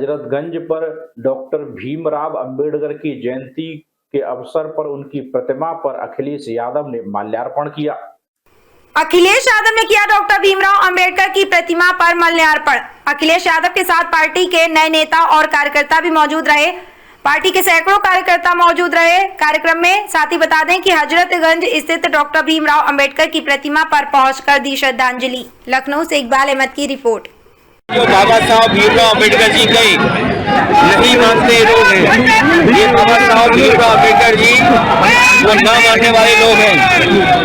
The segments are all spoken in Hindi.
हजरतगंज पर डॉक्टर भीमराव अंबेडकर की जयंती के अवसर पर उनकी प्रतिमा पर अखिलेश यादव ने माल्यार्पण किया। अखिलेश यादव ने किया डॉक्टर भीमराव अंबेडकर की प्रतिमा पर माल्यार्पण। अखिलेश यादव के साथ पार्टी के नए नेता और कार्यकर्ता भी मौजूद रहे। पार्टी के सैकड़ों कार्यकर्ता मौजूद रहे कार्यक्रम में। साथ ही बता दें कि हजरतगंज स्थित डॉक्टर भीमराव अंबेडकर की प्रतिमा पर पहुंचकर दी श्रद्धांजलि। लखनऊ से इकबाल अहमद की रिपोर्ट। जो बाबा साहब भीमराव अंबेडकर जी के नहीं मानते लोग हैं, ये बाबा साहब भीमराव अंबेडकर जी वो ना मानने वाले लोग हैं।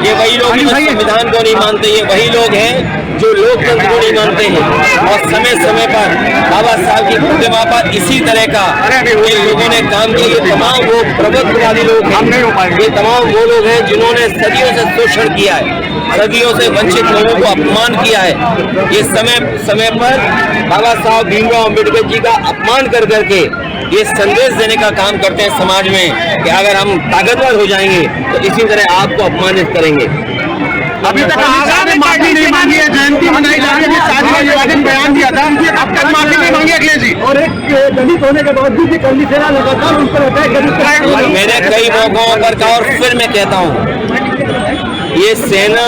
ये वही लोग जो संविधान को नहीं मानते, ये वही लोग हैं जो लोकतंत्र को नहीं मानते हैं। और समय समय पर बाबा साहब की प्रतिमा पर इसी तरह का इन लोगों ने काम किया। ये तमाम वो प्रभुत्ववादी लोग हैं, ये तमाम वो लोग हैं जिन्होंने सदियों से शोषण किया है, सदियों से वंचित लोगों को अपमान किया है। ये समय समय पर बाबा साहब भीमराव अंबेडकर जी का अपमान कर करके ये संदेश देने का काम करते हैं समाज में कि अगर हम ताकतवर हो जाएंगे तो इसी तरह आपको अपमानित करेंगे। अभी तक माफी नहीं मांगी है, जयंती मनाई जा रही है, शादी बयान दिया था, अब तक माफी नहीं मांगी अखिलेश जी। और एक दलित होने के बाद भी कर्ली सेना लगातार उन पर मैंने कई मौकों पर कहा और फिर मैं कहता हूँ, ये सेना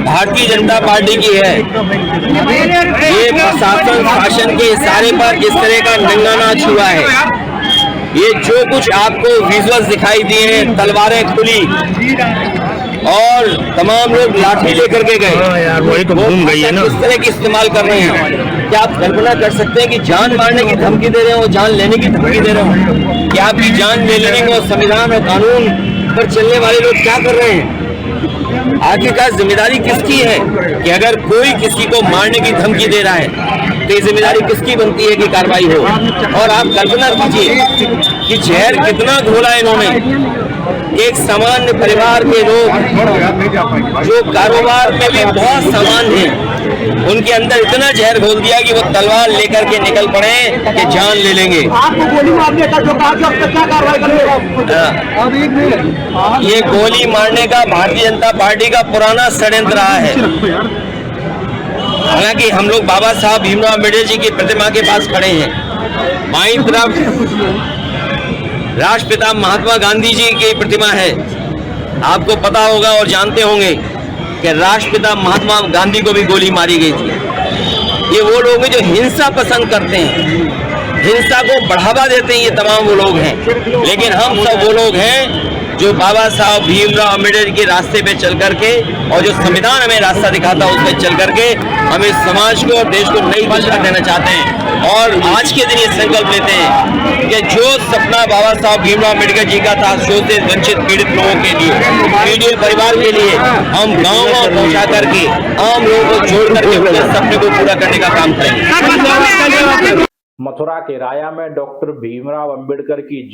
भारतीय जनता पार्टी की है। ये प्रशासन शासन के इशारे पर इस तरह का नंगा नाच हुआ है। ये जो कुछ आपको विजुअल्स दिखाई दिए हैं, तलवारें खुली और तमाम लोग लाठी लेकर के गए, वही तो घूम गई है ना, इस तरह की इस्तेमाल कर रहे हैं। क्या आप कल्पना कर सकते हैं कि जान मारने की धमकी दे रहे हो, जान लेने की धमकी दे रहे हो? क्या आपकी जान ले लेने को संविधान और कानून पर चलने वाले लोग क्या कर रहे हैं? आखिरकार जिम्मेदारी किसकी है कि अगर कोई किसी को मारने की धमकी दे रहा है तो ये जिम्मेदारी किसकी बनती है कि कार्रवाई हो? और आप कल्पना कीजिए कि जहर कितना घोला इन्होंने। एक सामान्य परिवार के लोग जो कारोबार में भी बहुत सामान्य हैं, उनके अंदर इतना जहर घोल दिया कि वो तलवार लेकर के निकल पड़े कि जान ले लेंगे। आपको गोली मारने का जो कहा कि क्या कार्रवाई करेंगे? ये गोली मारने का भारतीय जनता पार्टी का पुराना षड्यंत्र रहा है। हालांकि हम लोग बाबा साहब भीमराव अंबेडकर जी की प्रतिमा के पास खड़े हैं। बाईं तरफ राष्ट्रपिता महात्मा गांधी जी की प्रतिमा है। आपको पता होगा और जानते होंगे कि राष्ट्रपिता महात्मा गांधी को भी गोली मारी गई थी। ये वो लोग हैं जो हिंसा पसंद करते हैं, हिंसा को बढ़ावा देते हैं, ये तमाम वो लोग हैं। लेकिन हम सब वो लोग हैं जो बाबा साहब भीमराव अंबेडकर के रास्ते पे चल करके और जो संविधान हमें रास्ता दिखाता है उस पर चल करके हम इस समाज को और देश को नई दिशा देना चाहते हैं। और आज के दिन ये संकल्प लेते हैं कि जो सपना बाबा साहब भीमराव अंबेडकर जी का था, शोषित वंचित पीड़ित लोगों के लिए, पीड़ित परिवार के लिए, हम गाँव पहुँचा करके आम लोगों को जोड़ करके उनके सपने को पूरा करने का काम करेंगे। मथुरा के राया में डॉक्टर भीमराव अंबेडकर की